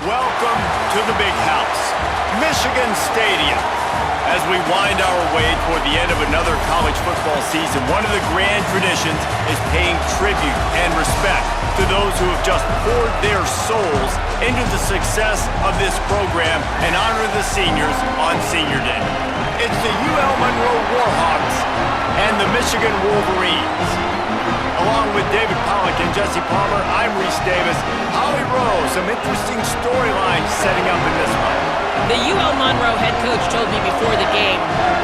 welcome to the big house, Michigan Stadium. As we wind our way toward the end of another college football season, one of the grand traditions is paying tribute and respect to those who have just poured their souls into the success of this program and honor the seniors on Senior Day. It's the UL Monroe Warhawks and the Michigan Wolverines. Along with David Pollack and Jesse Palmer, I'm Reese Davis. Holly Rowe, some interesting storylines setting up in this one. The UL Monroe head coach told me before the game,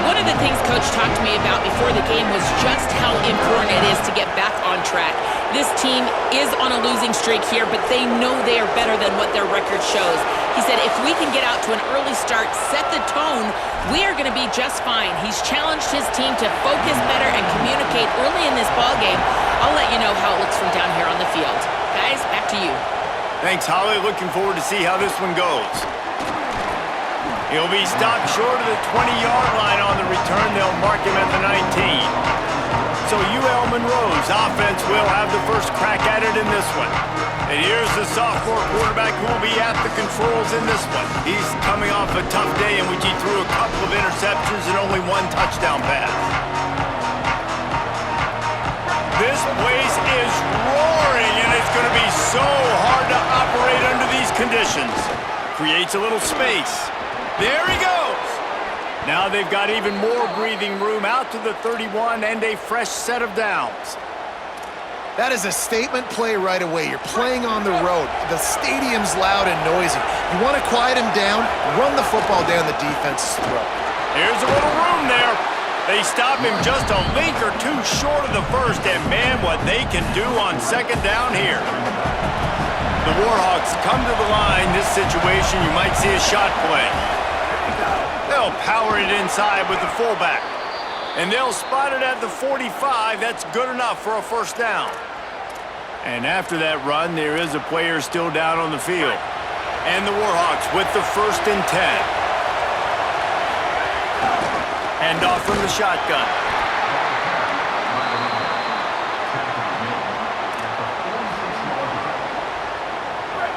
one of the things Coach talked to me about before the game was just how important it is to get back on track. This team is on a losing streak here, but they know they are better than what their record shows. He said, if we can get out to an early start, set the tone, we are going to be just fine. He's challenged his team to focus better and communicate early in this ballgame. I'll let you know how it looks from down here on the field. Guys, back to you. Thanks, Holly. Looking forward to see how this one goes. He'll be stopped short of the 20-yard line on the return. They'll mark him at the 19. So UL Monroe's offense will have the first crack at it in this one. And here's the sophomore quarterback who will be at the controls in this one. He's coming off a tough day in which he threw a couple of interceptions and only one touchdown pass. This place is roaring, and it's going to be so hard to operate under these conditions. Creates a little space. There he goes. Now they've got even more breathing room out to the 31 and a fresh set of downs. That is a statement play right away. You're playing on the road. The stadium's loud and noisy. You want to quiet him down, run the football down the defense's throat. Here's a little room there. They stop him just a link or two short of the first, and man, what they can do on second down here. The Warhawks come to the line. This situation, you might see a shot play. They'll power it inside with the fullback. And they'll spot it at the 45. That's good enough for a first down. And after that run, there is a player still down on the field. And the Warhawks with the 1st and 10. Hand off from the shotgun.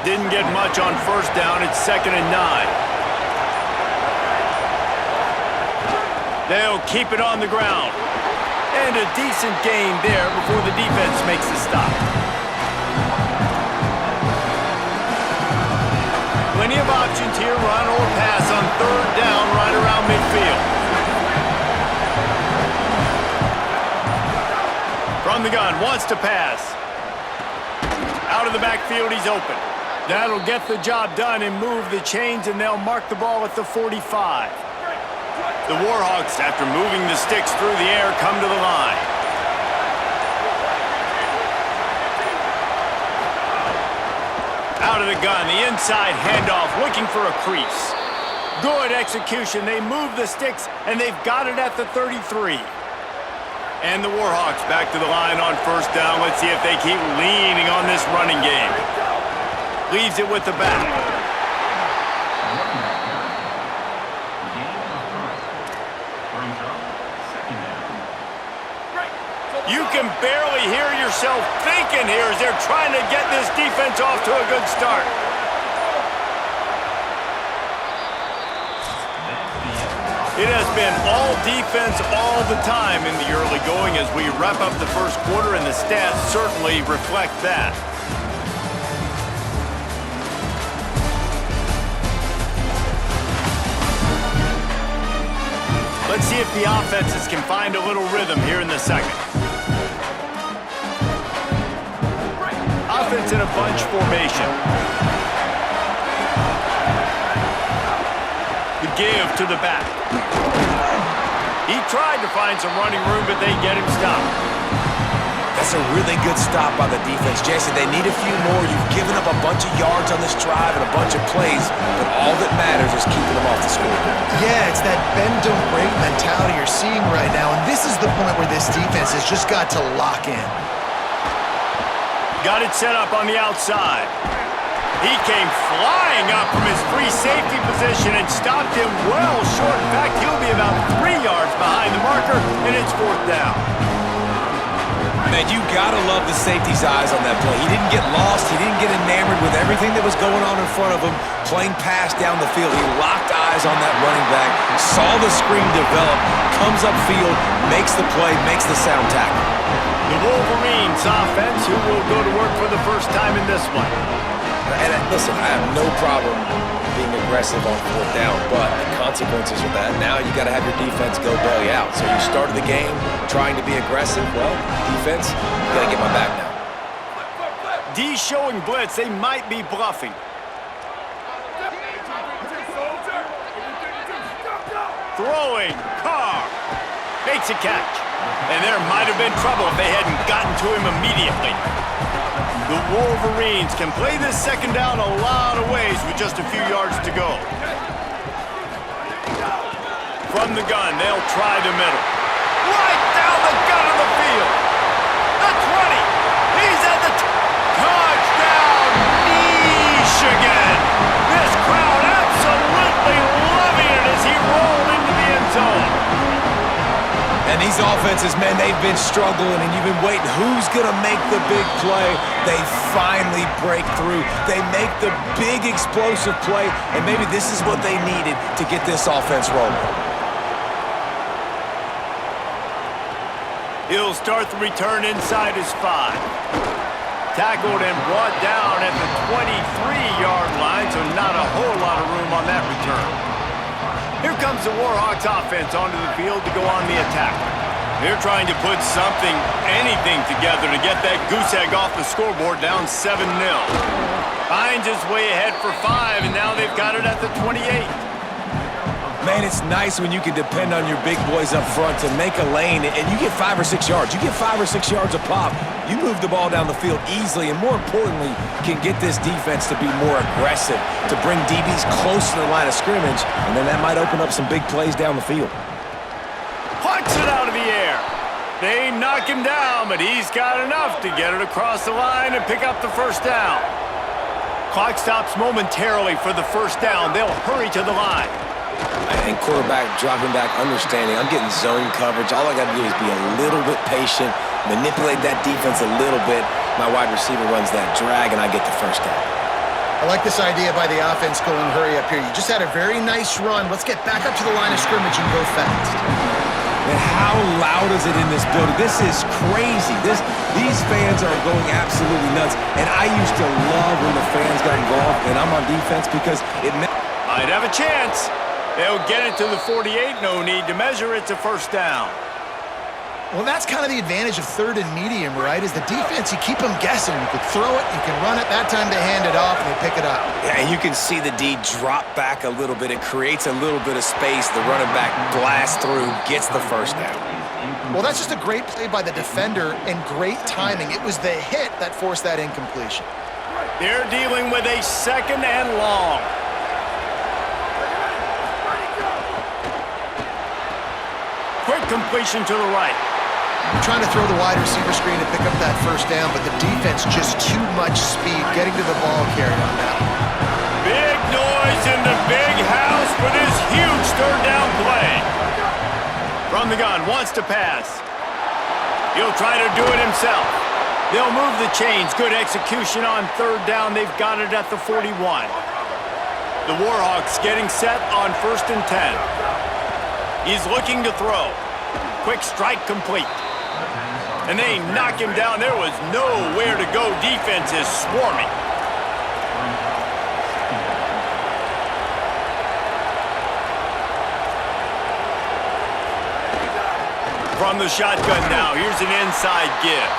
Didn't get much on first down. It's 2nd and 9. They'll keep it on the ground. And a decent gain there before the defense makes the stop. Plenty of options here, run or pass on 3rd down right around midfield. From the gun, wants to pass. Out of the backfield, he's open. That'll get the job done and move the chains, and they'll mark the ball at the 45. The Warhawks, after moving the sticks through the air, come to the line. Out of the gun, the inside handoff, looking for a crease. Good execution. They move the sticks, and they've got it at the 33. And the Warhawks back to the line on first down. Let's see if they keep leaning on this running game. Leaves it with the back. You can barely hear yourself thinking here as they're trying to get this defense off to a good start. It has been all defense all the time in the early going as we wrap up the first quarter, and the stats certainly reflect that. Let's see if the offenses can find a little rhythm here in the second. Offense in a bunch formation. The give to the back. He tried to find some running room, but they get him stopped. That's a really good stop by the defense. Jason, they need a few more. You've given up a bunch of yards on this drive and a bunch of plays, but all that matters is keeping them off the scoreboard. Yeah, it's that bend, don't break mentality you're seeing right now, and this is the point where this defense has just got to lock in. Got it set up on the outside. He came flying up from his free safety position and stopped him well short. In fact, he'll be about 3 yards behind the marker, and it's 4th down. Man, you gotta love the safety's eyes on that play. He didn't get lost. He didn't get enamored with everything that was going on in front of him, playing pass down the field. He locked eyes on that running back, saw the screen develop, comes upfield, makes the play, makes the sound tackle. The Wolverines offense, who will go to work for the first time in this one. And listen, I have no problem being aggressive on fourth down, but the consequences of that, now you got to have your defense go bail you out. So you started the game trying to be aggressive. Well, defense, you got to get my back now. D showing blitz. They might be bluffing. Throwing. Carr makes a catch. And there might have been trouble if they hadn't gotten to him immediately. The Wolverines can play this second down a lot of ways with just a few yards to go. From the gun, they'll try the middle. Right down the gut of the field. The 20. He's at the touchdown, Michigan. This crowd absolutely loving it as he rolled into the end zone. And these offenses, man, they've been struggling, and you've been waiting. Who's going to make the big play? They finally break through. They make the big explosive play, and maybe this is what they needed to get this offense rolling. He'll start the return inside his 5. Tackled and brought down at the 23-yard line, so not a whole lot of room on that return. Here comes the Warhawks offense onto the field to go on the attack. They're trying to put something, anything together to get that goose egg off the scoreboard down 7-0. Finds his way ahead for 5, and now they've got it at the 28. Man, it's nice when you can depend on your big boys up front to make a lane, and you get 5 or 6 yards. You get 5 or 6 yards a pop. You move the ball down the field easily, and more importantly, can get this defense to be more aggressive, to bring DBs close to the line of scrimmage, and then that might open up some big plays down the field. Puts it out of the air. They knock him down, but he's got enough to get it across the line and pick up the first down. Clock stops momentarily for the first down. They'll hurry to the line. And quarterback dropping back, understanding I'm getting zone coverage. All I got to do is be a little bit patient, manipulate that defense a little bit. My wide receiver runs that drag, and I get the first down. I like this idea by the offense going hurry up here. You just had a very nice run. Let's get back up to the line of scrimmage and go fast. And how loud is it in this building? This is crazy. These fans are going absolutely nuts. And I used to love when the fans got involved, and I'm on defense because it might have a chance. They'll get it to the 48. No need to measure. It's a first down. Well, that's kind of the advantage of third and medium, right? Is the defense, you keep them guessing. You can throw it, you can run it. That time they hand it off and they pick it up. Yeah, and you can see the D drop back a little bit. It creates a little bit of space. The running back blasts through, gets the first down. Well, that's just a great play by the defender and great timing. It was the hit that forced that incompletion. They're dealing with a second and long. Quick completion to the right. You're trying to throw the wide receiver screen to pick up that first down, but the defense just too much speed getting to the ball carrier on that one. Big noise in the big house for this huge third down play. From the gun, wants to pass. He'll try to do it himself. They'll move the chains. Good execution on third down. They've got it at the 41. The Warhawks getting set on 1st and 10. He's looking to throw. Quick strike complete. And they knock him down. There was nowhere to go. Defense is swarming. From the shotgun now, here's an inside give.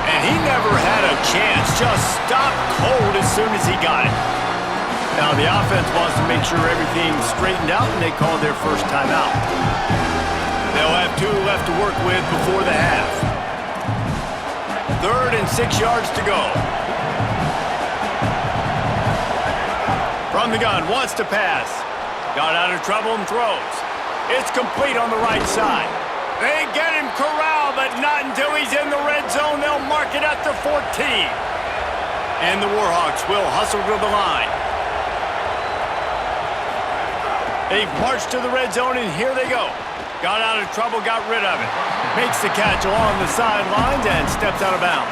And he never had a chance. Just stopped cold as soon as he got it. Now the offense wants to make sure everything's straightened out, and they call their first timeout. They'll have 2 left to work with before the half. 3rd and 6 yards to go. From the gun, wants to pass. Got out of trouble and throws. It's complete on the right side. They get him corralled, but not until he's in the red zone. They'll mark it at the 14. And the Warhawks will hustle to the line. They've marched to the red zone, and here they go. Got out of trouble, got rid of it. Makes the catch along the sidelines and steps out of bounds.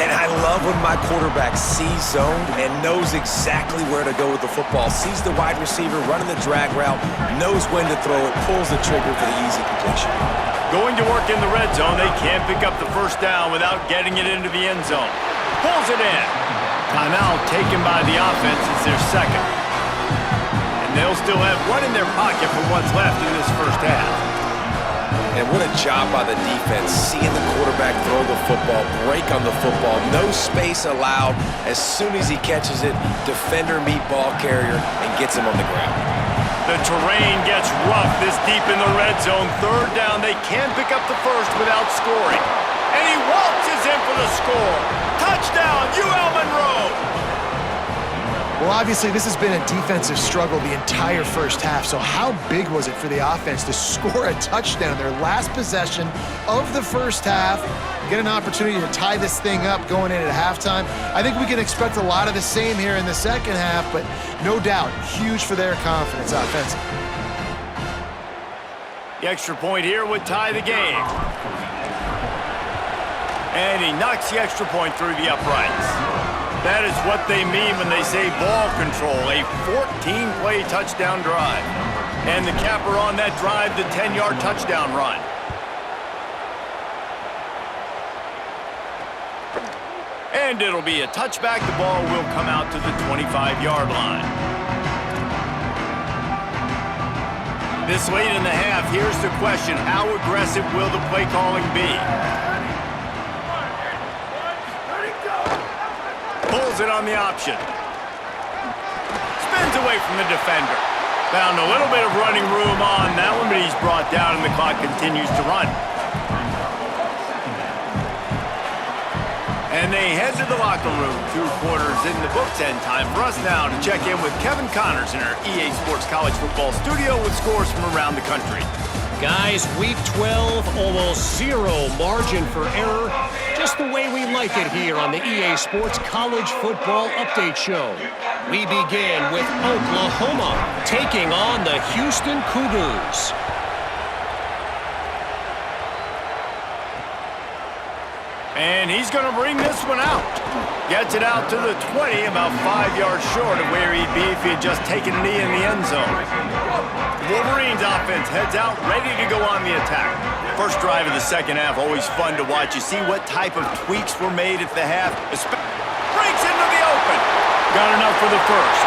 And I love when my quarterback sees zone and knows exactly where to go with the football. Sees the wide receiver running the drag route, knows when to throw it, pulls the trigger for the easy completion. Going to work in the red zone, they can't pick up the first down without getting it into the end zone. Pulls it in. Timeout taken by the offense. It's their second. And they'll still have one in their pocket for what's left in this first half. And what a job by the defense, seeing the quarterback throw the football, break on the football, no space allowed. As soon as he catches it, defender meet ball carrier and gets him on the ground. The terrain gets rough this deep in the red zone. Third down, they can't pick up the first without scoring. And he waltzes in for the score. Touchdown, UL Monroe! Well, obviously, this has been a defensive struggle the entire first half, so how big was it for the offense to score a touchdown, their last possession of the first half, get an opportunity to tie this thing up going in at halftime? I think we can expect a lot of the same here in the second half, but no doubt, huge for their confidence offensively. The extra point here would tie the game. And he knocks the extra point through the uprights. That is what they mean when they say ball control, a 14-play touchdown drive. And the capper on that drive, the 10-yard touchdown run. And it'll be a touchback. The ball will come out to the 25-yard line. This late in the half, here's the question. How aggressive will the play calling be? Pulls it on the option. Spins away from the defender. Found a little bit of running room on that one, but he's brought down and the clock continues to run. And they head to the locker room. 2 quarters in the books, and time for us now to check in with Kevin Connors in our EA Sports College Football studio with scores from around the country. Guys, week 12, almost zero margin for error. Just the way we like it here on the EA Sports College Football Update Show. We begin with Oklahoma taking on the Houston Cougars. And he's going to bring this one out. Gets it out to the 20, about 5 yards short of where he'd be if he had just taken a knee in the end zone. Wolverines offense heads out, ready to go on the attack. First drive of the second half, always fun to watch. You see what type of tweaks were made at the half. Breaks into the open. Got enough for the first.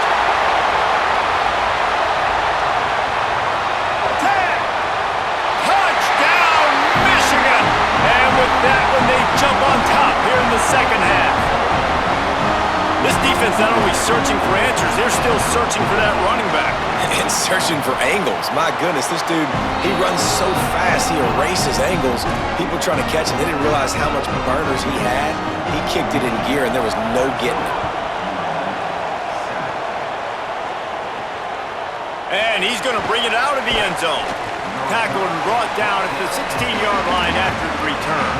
10. Touchdown, Michigan! And with that one, they jump on top here in the second half. This defense not only searching for answers, they're still searching for that running back. And searching for angles. My goodness, this dude, he runs so fast, he erases angles. People trying to catch him, they didn't realize how much burners he had. He kicked it in gear, and there was no getting it. And he's going to bring it out of the end zone. Tackled and brought down at the 16-yard line after the return.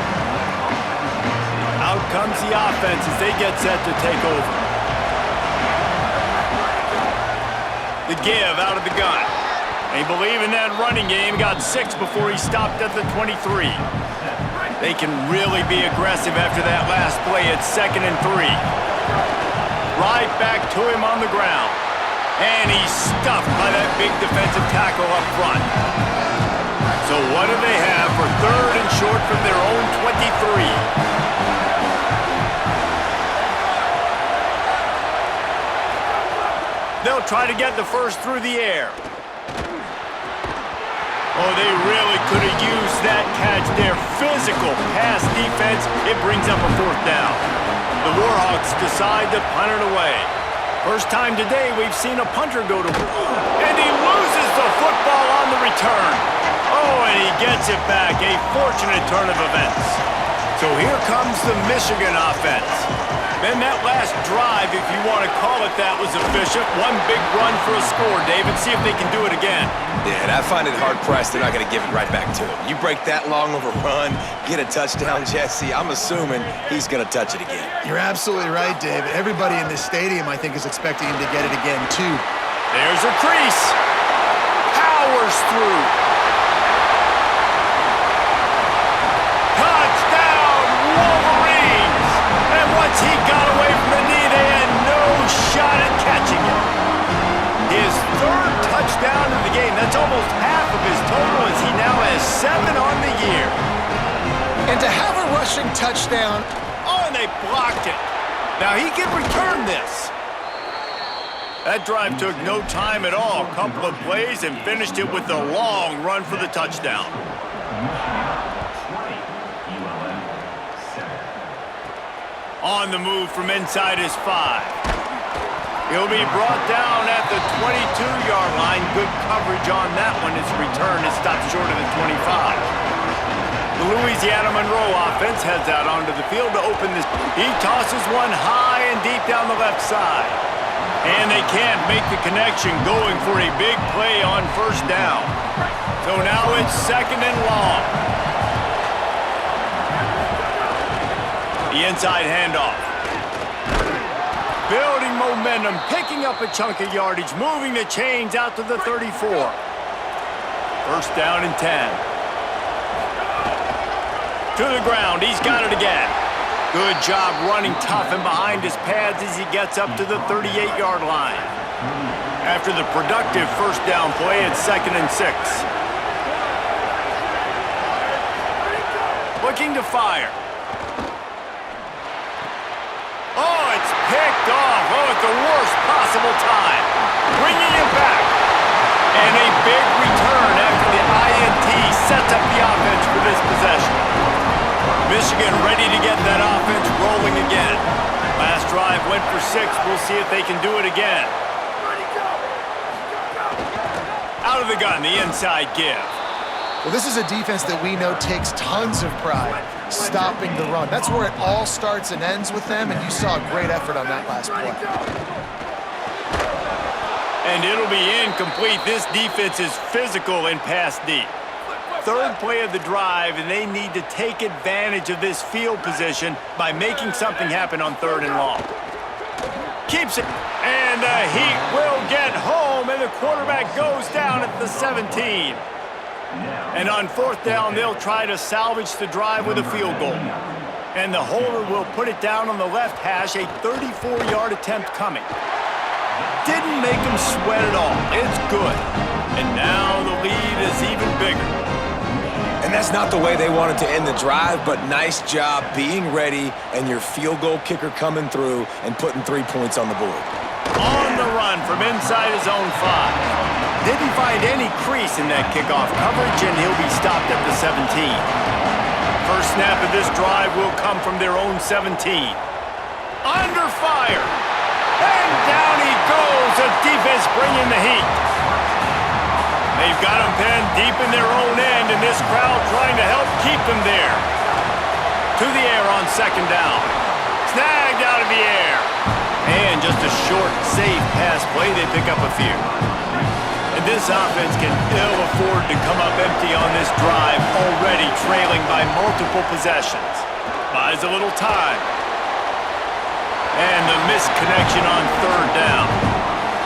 Out comes the offense as they get set to take over. The give out of the gun. They believe in that running game. Got 6 before he stopped at the 23. They can really be aggressive after that last play. It's 2nd and 3. Right back to him on the ground. And he's stuffed by that big defensive tackle up front. So what do they have for 3rd and short from their own 23? They'll try to get the first through the air. Oh, they really could have used that catch there. Physical pass defense. It brings up a 4th down. The Warhawks decide to punt it away. First time today we've seen a punter go to... And he loses the football on the return. Oh, and he gets it back. A fortunate turn of events. So here comes the Michigan offense. Then that last drive, if you want to call it that, was efficient. One big run for a score, David. See if they can do it again. Yeah, and I find it hard-pressed they're not going to give it right back to him. You break that long of a run, get a touchdown, Jesse, I'm assuming he's going to touch it again. You're absolutely right, Dave. Everybody in this stadium, I think, is expecting him to get it again, too. There's a crease. Powers through. his total as he now has 7 on the year. And to have a rushing touchdown. Oh, and they blocked it. Now he can return this. That drive took no time at all. A couple of plays and finished it with a long run for the touchdown. On the move from inside his 5. He'll be brought down at the 22-yard line. Good coverage on that one. His return is stopped short of the 25. The Louisiana Monroe offense heads out onto the field to open this. He tosses one high and deep down the left side. And they can't make the connection, going for a big play on first down. So now it's 2nd and long. The inside handoff. Building momentum, picking up a chunk of yardage, moving the chains out to the 34. First down and 10. To the ground, he's got it again. Good job running tough and behind his pads as he gets up to the 38-yard line. After the productive first down play, it's 2nd and 6. Looking to fire. Oh, it's picked off. Oh, at the worst possible time. Bringing it back. And a big return after the INT sets up the offense for this possession. Michigan ready to get that offense rolling again. Last drive went for 6. We'll see if they can do it again. Out of the gun, the inside give. Well, this is a defense that we know takes tons of pride stopping the run. That's where it all starts and ends with them, and you saw a great effort on that last play. And it'll be incomplete. This defense is physical and pass deep. Third play of the drive, and they need to take advantage of this field position by making something happen on 3rd and long. Keeps it, and the Heat will get home, and the quarterback goes down at the 17. And on 4th down, they'll try to salvage the drive with a field goal. And the holder will put it down on the left hash, a 34-yard attempt coming. Didn't make him sweat at all. It's good. And now the lead is even bigger. And that's not the way they wanted to end the drive, but nice job being ready and your field goal kicker coming through and putting 3 points on the board. On the run from inside his own 5. Didn't find any crease in that kickoff coverage, and he'll be stopped at the 17. First snap of this drive will come from their own 17. Under fire. And down he goes. The defense bringing the heat. They've got him pinned deep in their own end, and this crowd trying to help keep them there. To the air on 2nd down. Snagged out of the air. And just a short, safe pass play. They pick up a few. And this offense can ill afford to come up empty on this drive, already trailing by multiple possessions. Buys a little time. And the missed connection on 3rd down.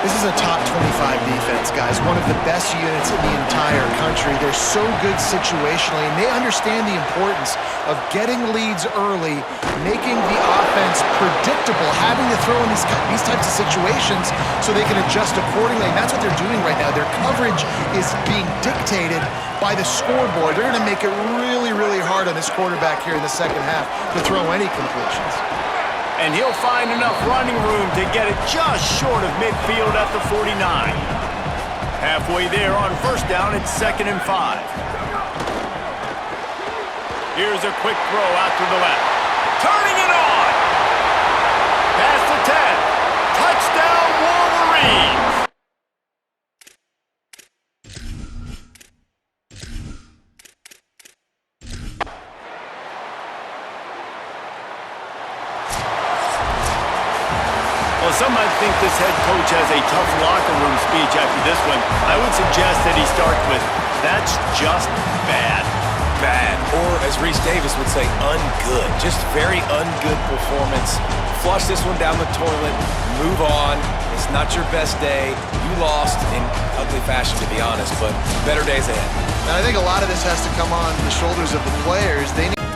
This is a top 25 defense, guys. One of the best units in the entire country. They're so good situationally, and they understand the importance of getting leads early, making the offense predictable, having to throw in these types of situations so they can adjust accordingly. And that's what they're doing right now. Their coverage is being dictated by the scoreboard. They're going to make it really, really hard on this quarterback here in the second half to throw any completions. And he'll find enough running room to get it just short of midfield at the 49. Halfway there on first down, it's 2nd and 5. Here's a quick throw out to the left. Turning it on! Past the 10. Touchdown, Wolverines! Well, some might think this head coach has a tough locker room speech after this one. I would suggest that he starts with, "That's just bad." Bad. Or, as Reese Davis would say, ungood. Just very ungood performance. Flush this one down the toilet. Move on. It's not your best day. You lost in ugly fashion, to be honest, but better days ahead. And I think a lot of this has to come on the shoulders of the players. They need